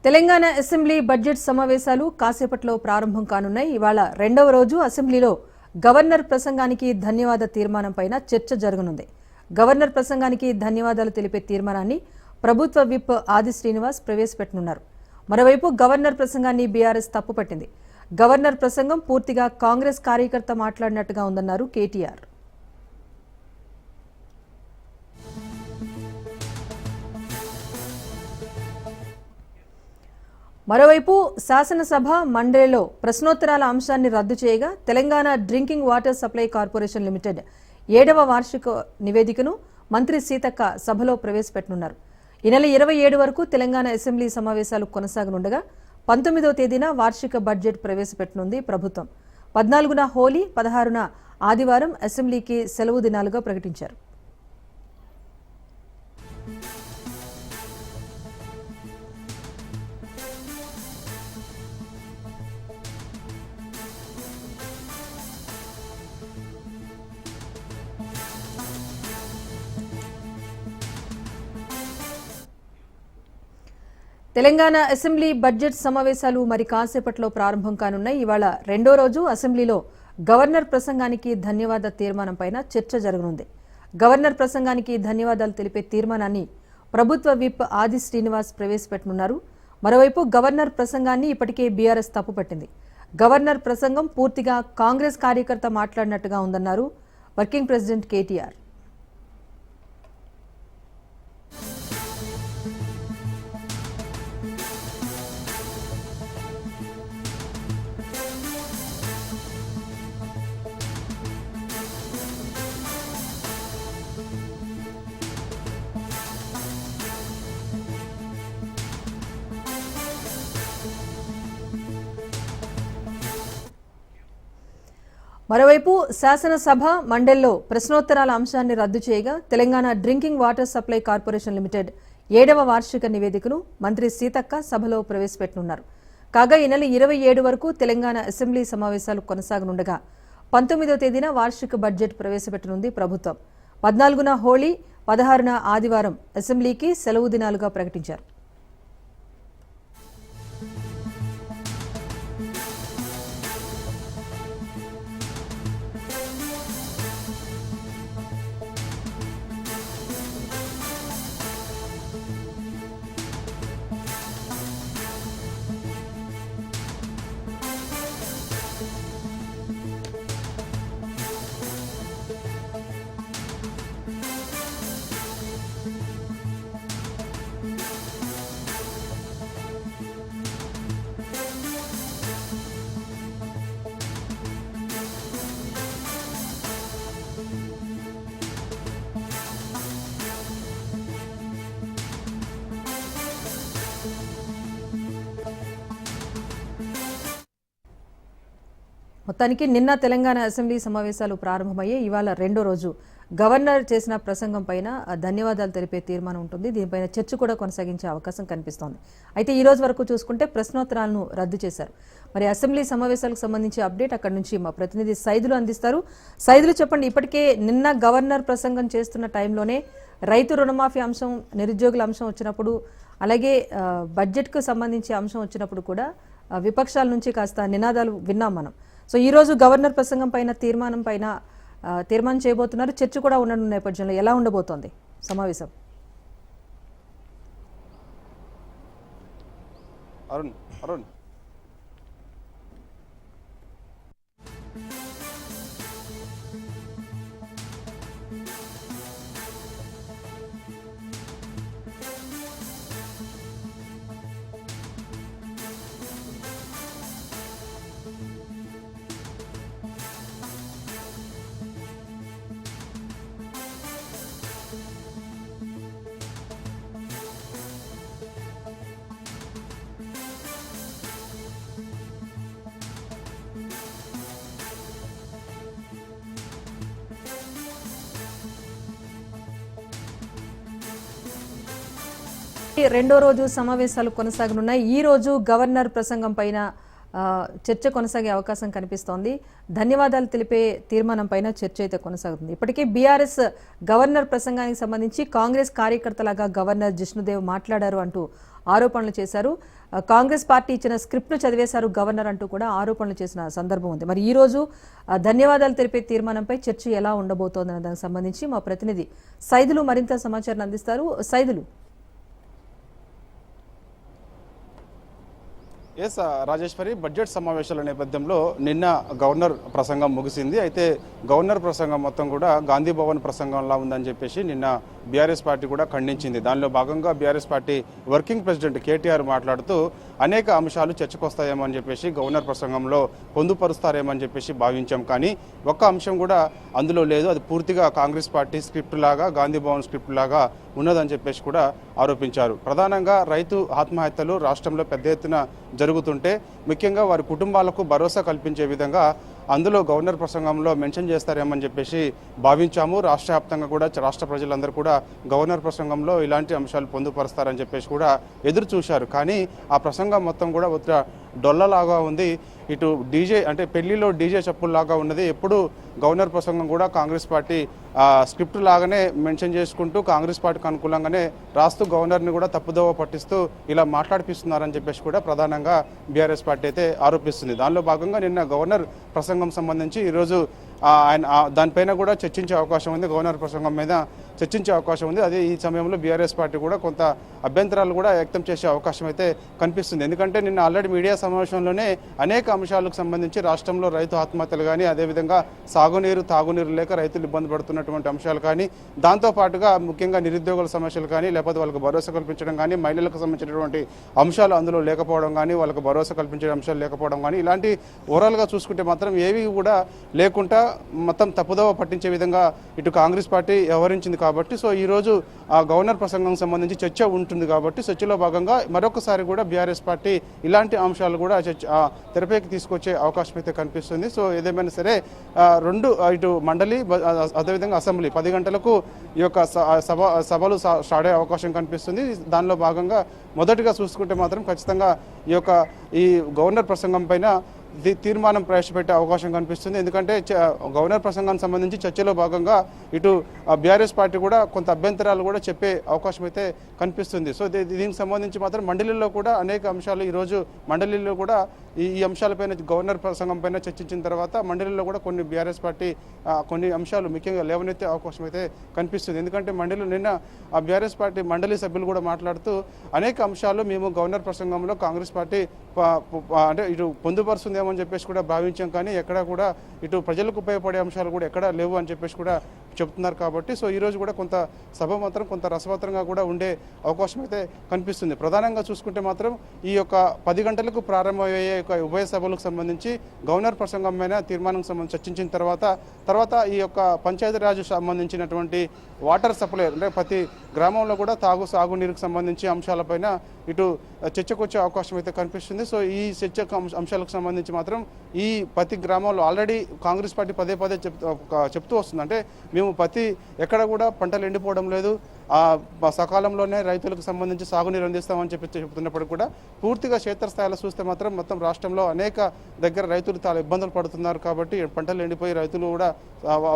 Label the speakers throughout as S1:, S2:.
S1: Telangana assembly budget సమావేశాలు కాసేపట్లో ప్రారంభం కానున్నాయి. ఇవాళ రెండవ రోజు అసెంబ్లీలో గవర్నర్ ప్రసంగానికి ధన్యవాద తీర్మానంపైన చర్చ జరగనుంది. గవర్నర్ ప్రసంగానికి ధన్యవాదాలు తెలిపే తీర్మానాన్ని ప్రభుత్వ విప్ ఆది శ్రీనివాస్ ప్రవేశపెట్టనున్నారు. మరోవైపు గవర్నర్ ప్రసంగాన్ని బీఆర్ఎస్ తప్పుపట్టింది. గవర్నర్ ప్రసంగం పూర్తిగా కాంగ్రెస్ కార్యకర్త మాట్లాడినట్టుగా ఉందన్నారు కేటీఆర్. మరోవైపు శాసనసభ మండలిలో ప్రశ్నోత్తరాల అంశాన్ని రద్దు చేయగా Telangana drinking water supply corporation limited 7వ వార్షిక నివేదికను మంత్రి సీతక్క సభలో ప్రవేశపెట్టనున్నారు. ఈ నెల 27 వరకు తెలంగాణ అసెంబ్లీ సమావేశాలు కొనసాగనుండగా 19వ తేదీన వార్షిక బడ్జెట్ ప్రవేశపెట్టనుంది ప్రభుత్వం. 14న హోలీ, 16న ఆదివారం అసెంబ్లీకి సెలవు దినాలుగా ప్రకటించారు. తెలంగాణ అసెంబ్లీ బడ్జెట్ సమావేశాలు మరి కాసేపట్లో ప్రారంభం కానున్నాయి. ఇవాళ రెండో రోజు అసెంబ్లీలో గవర్నర్ ప్రసంగానికి ధన్యవాద తీర్మానంపైన చర్చ జరగనుంది. గవర్నర్ ప్రసంగానికి ధన్యవాదాలు తెలిపే తీర్మానాన్ని ప్రభుత్వ విప్ ఆది శ్రీనివాస్ ప్రవేశపెట్టనున్నారు. మరోవైపు గవర్నర్ ప్రసంగాన్ని ఇప్పటికే బీఆర్ఎస్ తప్పుపట్టింది. గవర్నర్ ప్రసంగం పూర్తిగా కాంగ్రెస్ కార్యకర్త మాట్లాడినట్టుగా ఉందన్నారు వర్కింగ్ ప్రెసిడెంట్ కేటీఆర్. మరోవైపు శాసనసభ మండలిలో ప్రశ్నోత్తరాల అంశాన్ని రద్దు చేయగా Telangana drinking water supply corporation limited 7వ వార్షిక నివేదికను మంత్రి సీతక్క సభలో ప్రవేశపెట్టనున్నారు. కాగా ఈ నెల 27 వరకు తెలంగాణ అసెంబ్లీ సమావేశాలు కొనసాగనుండగా 19వ తేదీన వార్షిక బడ్జెట్ ప్రవేశపెట్టనుంది ప్రభుత్వం. 14న హోలీ, 16న ఆదివారం అసెంబ్లీకి సెలవు దినాలుగా ప్రకటించారు. మొత్తానికి నిన్న తెలంగాణ అసెంబ్లీ సమావేశాలు ప్రారంభమయ్యాయి. ఇవాళ రెండో రోజు గవర్నర్ చేసిన ప్రసంగం పైన ధన్యవాదాలు తెలిపే తీర్మానం ఉంటుంది. దీనిపైన చర్చ కూడా కొనసాగించే అవకాశం కనిపిస్తోంది. అయితే ఈ రోజు వరకు చూసుకుంటే ప్రశ్నోత్తరాలను రద్దు చేశారు. మరి అసెంబ్లీ సమావేశాలకు సంబంధించి అప్డేట్ అక్కడి నుంచి మా ప్రతినిధి సైదులు అందిస్తారు. సైదులు చెప్పండి, ఇప్పటికే నిన్న గవర్నర్ ప్రసంగం చేస్తున్న టైంలోనే రైతు రుణమాఫీ అంశం, నిరుద్యోగుల అంశం వచ్చినప్పుడు, అలాగే బడ్జెట్కు సంబంధించి అంశం వచ్చినప్పుడు కూడా విపక్షాల నుంచి కాస్త నినాదాలు విన్నాం మనం. సో ఈ రోజు గవర్నర్ ప్రసంగం పైన తీర్మానం చేయబోతున్నారు. చర్చ కూడా ఉండనున్న నేపథ్యంలో ఎలా ఉండబోతోంది సమావేశం?
S2: అరుణ్
S1: రెండో రోజు సమావేశాలు కొనసాగనున్నాయి. ఈ రోజు గవర్నర్ ప్రసంగం పైన చర్చ కొనసాగే అవకాశం కనిపిస్తోంది. ధన్యవాదాలు తెలిపే తీర్మానం పైన చర్చ అయితే కొనసాగుతుంది. ఇప్పటికే బీఆర్ఎస్ గవర్నర్ ప్రసంగానికి సంబంధించి కాంగ్రెస్ కార్యకర్తలాగా గవర్నర్ జిష్ణుదేవ్ మాట్లాడారు అంటూ ఆరోపణలు చేశారు. కాంగ్రెస్ పార్టీ ఇచ్చిన స్క్రిప్ట్ను చదివేశారు గవర్నర్ అంటూ కూడా ఆరోపణలు చేసిన సందర్భం ఉంది. మరి ఈ రోజు ధన్యవాదాలు తెలిపే తీర్మానంపై చర్చ ఎలా ఉండబోతోందన్న దానికి సంబంధించి మా ప్రతినిధి సైదులు మరింత సమాచారం అందిస్తారు. సైదులు.
S2: ఎస్ రాజేశ్వరి, బడ్జెట్ సమావేశాల నేపథ్యంలో నిన్న గవర్నర్ ప్రసంగం ముగిసింది. అయితే గవర్నర్ ప్రసంగం మొత్తం కూడా గాంధీ భవన్ ప్రసంగంలా ఉందని చెప్పేసి నిన్న బీఆర్ఎస్ పార్టీ కూడా ఖండించింది. దానిలో భాగంగా BRS party working president KTR మాట్లాడుతూ అనేక అంశాలు చర్చకొస్తాయేమో అని చెప్పేసి గవర్నర్ ప్రసంగంలో పొందుపరుస్తారేమని చెప్పేసి భావించాం, కానీ ఒక్క అంశం కూడా అందులో లేదు. అది పూర్తిగా కాంగ్రెస్ పార్టీ స్క్రిప్ట్ లాగా, గాంధీ భవన్ స్క్రిప్ట్ లాగా ఉన్నదని చెప్పేసి కూడా ఆరోపించారు. ప్రధానంగా రైతు ఆత్మహత్యలు రాష్ట్రంలో పెద్ద ఎత్తున జరుగుతుంటే ముఖ్యంగా వారి కుటుంబాలకు భరోసా కల్పించే విధంగా అందులో గవర్నర్ ప్రసంగంలో మెన్షన్ చేస్తారేమని చెప్పేసి భావించాము. రాష్ట్ర వ్యాప్తంగా కూడా రాష్ట్ర ప్రజలందరూ కూడా గవర్నర్ ప్రసంగంలో ఇలాంటి అంశాలు పొందుపరుస్తారని చెప్పేసి కూడా ఎదురు చూశారు. కానీ ఆ ప్రసంగం మొత్తం కూడా డొల్లలాగా ఉంది. ఇటు డీజే అంటే పెళ్లిలో డీజే చెప్పుల్లాగా ఉన్నది. ఎప్పుడు గవర్నర్ ప్రసంగం కూడా కాంగ్రెస్ పార్టీ స్క్రిప్ట్ లాగానే మెన్షన్ చేసుకుంటూ కాంగ్రెస్ పార్టీకి అనుకూలంగానే రాస్తూ గవర్నర్ని కూడా తప్పుదోవ పట్టిస్తూ ఇలా మాట్లాడిపిస్తున్నారని చెప్పేసి కూడా ప్రధానంగా బీఆర్ఎస్ పార్టీ అయితే ఆరోపిస్తుంది. దానిలో భాగంగా నిన్న గవర్నర్ ప్రసంగం సంబంధించి ఈరోజు ఆయన దానిపైన కూడా చర్చించే అవకాశం ఉంది. గవర్నర్ ప్రసంగం మీద చర్చించే అవకాశం ఉంది. అదే ఈ సమయంలో బీఆర్ఎస్ పార్టీ కూడా కొంత అభ్యంతరాలు కూడా వ్యక్తం చేసే అవకాశం అయితే కనిపిస్తుంది. ఎందుకంటే నిన్న ఆల్రెడీ మీడియా సమావేశంలోనే అనేక అంశాలకు సంబంధించి రాష్ట్రంలో రైతు ఆత్మహత్యలు కానీ, అదేవిధంగా సాగునీరు తాగునీరు లేక రైతులు ఇబ్బంది పడుతున్నటువంటి అంశాలు కానీ, దాంతోపాటుగా ముఖ్యంగా నిరుద్యోగుల సమస్యలు కానీ, లేకపోతే వాళ్ళకి భరోసా కల్పించడం కానీ, మహిళలకు సంబంధించినటువంటి అంశాలు అందులో లేకపోవడం కానీ, వాళ్ళకి భరోసా కల్పించే అంశాలు లేకపోవడం కానీ, ఇలాంటి ఓవరాల్గా చూసుకుంటే మాత్రం ఏవి కూడా లేకుండా మొత్తం తప్పుదోవ పట్టించే విధంగా ఇటు కాంగ్రెస్ పార్టీ వ్యవహరించింది. కాబట్టి సో ఈరోజు ఆ గవర్నర్ ప్రసంగం సంబంధించి చర్చ ఉంటుంది. కాబట్టి చర్చలో భాగంగా మరొకసారి కూడా బీఆర్ఎస్ పార్టీ ఇలాంటి అంశాలు కూడా తెరపైకి తీసుకొచ్చే అవకాశం అయితే కనిపిస్తుంది. సో ఏదేమైనా సరే రెండు ఇటు మండలి అదేవిధంగా అసెంబ్లీ 10 గంటలకు ఈ యొక్క సభలు స్టార్ట్ అయ్యే అవకాశం కనిపిస్తుంది. దానిలో భాగంగా మొదటిగా చూసుకుంటే మాత్రం ఖచ్చితంగా ఈ గవర్నర్ ప్రసంగం పైన తీర్మానం ప్రవేశపెట్టే అవకాశం కనిపిస్తుంది. ఎందుకంటే గవర్నర్ ప్రసంగానికి సంబంధించి చర్చలో భాగంగా ఇటు బీఆర్ఎస్ పార్టీ కూడా కొంత అభ్యంతరాలు కూడా చెప్పే అవకాశం అయితే కనిపిస్తుంది. సో దీనికి సంబంధించి మాత్రం మండలిలో కూడా అనేక అంశాలు ఈరోజు మండలిలో కూడా ఈ అంశాలపైన గవర్నర్ ప్రసంగం పైన చర్చించిన తర్వాత మండలిలో కూడా కొన్ని బీఆర్ఎస్ పార్టీ కొన్ని అంశాలు ముఖ్యంగా లేవనెత్తే అవకాశం అయితే కనిపిస్తుంది. ఎందుకంటే మండలిలో నిన్న ఆ బీఆర్ఎస్ పార్టీ మండలి సభ్యులు కూడా మాట్లాడుతూ అనేక అంశాలు మేము గవర్నర్ ప్రసంగంలో కాంగ్రెస్ పార్టీ అంటే ఇటు పొందుపరుస్తుందేమని చెప్పేసి కూడా భావించాం, కానీ ఎక్కడా కూడా ఇటు ప్రజలకు ఉపయోగపడే అంశాలు కూడా ఎక్కడా లేవు అని చెప్పేసి కూడా చెప్తున్నారు. కాబట్టి సో ఈరోజు కూడా కొంత సభ మాత్రం కొంత రసవత్తరంగా కూడా ఉండే అవకాశం అయితే కనిపిస్తుంది. ప్రధానంగా చూసుకుంటే మాత్రం ఈ యొక్క 10 గంటలకు ప్రారంభమయ్యే ఉభయ సభలకు సంబంధించి గవర్నర్ ప్రసంగం పైన తీర్మానం సంబంధించి చర్చించిన తర్వాత ఈ యొక్క పంచాయతీరాజ్ సంబంధించినటువంటి వాటర్ సప్లై అంటే ప్రతి గ్రామంలో కూడా సాగునీరుకు సంబంధించి అంశాలపైన ఇటు చర్చకు వచ్చే అవకాశం అయితే కనిపిస్తుంది. సో ఈ చర్చ అంశాలకు సంబంధించి మాత్రం ఈ ప్రతి గ్రామంలో ఆల్రెడీ కాంగ్రెస్ పార్టీ పదే చెప్తూ వస్తుంది. అంటే మేము ఎక్కడ కూడా పంటలు ఎండిపోవడం లేదు, సకాలంలోనే రైతులకు సంబంధించి సాగునీరు అందిస్తామని చెప్తున్నప్పుడు కూడా పూర్తిగా క్షేత్రస్థాయిలో చూస్తే మాత్రం మొత్తం రాష్ట్రంలో అనేక దగ్గర రైతులు చాలా ఇబ్బందులు పడుతున్నారు. కాబట్టి పంటలు ఎండిపోయి రైతులు కూడా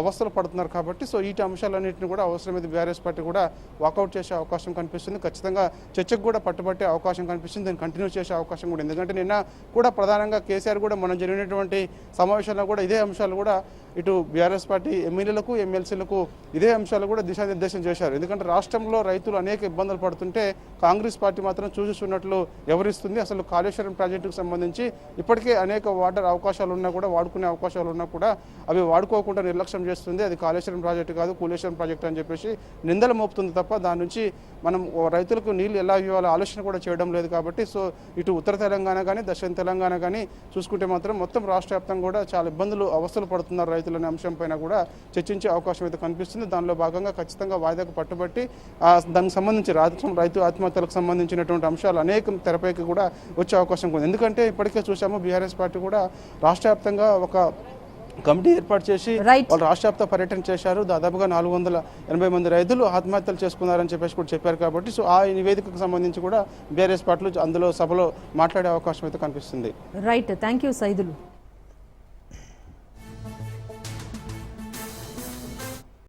S2: అవస్థలు పడుతున్నారు. కాబట్టి సో ఈ అంశాలన్నింటినీ కూడా అవసరమైతే బీఆర్ఎస్ పార్టీ కూడా వాకౌట్ చేసే అవకాశం కనిపిస్తుంది. ఖచ్చితంగా చర్చకు కూడా పట్టుబట్టే అవకాశం కనిపిస్తుంది, దాన్ని కంటిన్యూ చేసే అవకాశం కూడా. ఎందుకంటే నిన్న కూడా ప్రధానంగా కేసీఆర్ కూడా మనం జరిగినటువంటి సమావేశంలో కూడా ఇదే అంశాలు కూడా ఇటు బీఆర్ఎస్ పార్టీ ఎమ్మెల్యేలకు ఎమ్మెల్సీలకు ఇదే అంశాలు కూడా దిశానిర్దేశం చేశారు. ఎందుకంటే రాష్ట్రంలో రైతులు అనేక ఇబ్బందులు పడుతుంటే కాంగ్రెస్ పార్టీ మాత్రం చూస్తున్నట్లు ఎవరిస్తుంది. అసలు కాళేశ్వరం ప్రాజెక్టుకు సంబంధించి ఇప్పటికే అనేక వాటర్ అవకాశాలు ఉన్నా కూడా వాడుకునే అవకాశాలు ఉన్నా కూడా అవి వాడుకోకుండా నిర్లక్ష్యం చేస్తుంది. అది కాళేశ్వరం ప్రాజెక్టు కాదు, కూలేశ్వరం ప్రాజెక్టు అని చెప్పేసి నిందలు మోపుతుంది తప్ప దాని నుంచి మనం రైతులకు నీళ్లు ఎలా ఇవ్వాలో ఆలోచన కూడా చేయడం లేదు. కాబట్టి సో ఇటు ఉత్తర తెలంగాణ కానీ దక్షిణ తెలంగాణ కానీ చూసుకుంటే మాత్రం మొత్తం రాష్ట్ర వ్యాప్తంగా కూడా చాలా ఇబ్బందులు అవస్థలు పడుతున్నారు రైతులనే అంశం పైన కూడా చర్చించే అవకాశం అయితే కనిపిస్తుంది. దానిలో భాగంగా ఖచ్చితంగా వాయిదాకు పట్టుబట్టి దానికి సంబంధించి రైతు ఆత్మహత్యలకు సంబంధించినటువంటి అంశాలు అనేక తెరపైకి కూడా వచ్చే అవకాశం ఉంది. ఎందుకంటే ఇప్పటికే చూసాము బీఆర్ఎస్ పార్టీ కూడా రాష్ట్ర వ్యాప్తంగా ఒక కమిటీ ఏర్పాటు చేసి వాళ్ళు రాష్ట్ర వ్యాప్త పర్యటన చేశారు. దాదాపుగా 480 మంది రైతులు ఆత్మహత్యలు చేసుకున్నారని చెప్పేసి కూడా చెప్పారు. కాబట్టి సో ఆ నివేదికకు సంబంధించి కూడా బీఆర్ఎస్ పార్టీలు అందులో సభలో మాట్లాడే అవకాశం అయితే కనిపిస్తుంది.
S1: Right, thank you Saidulu.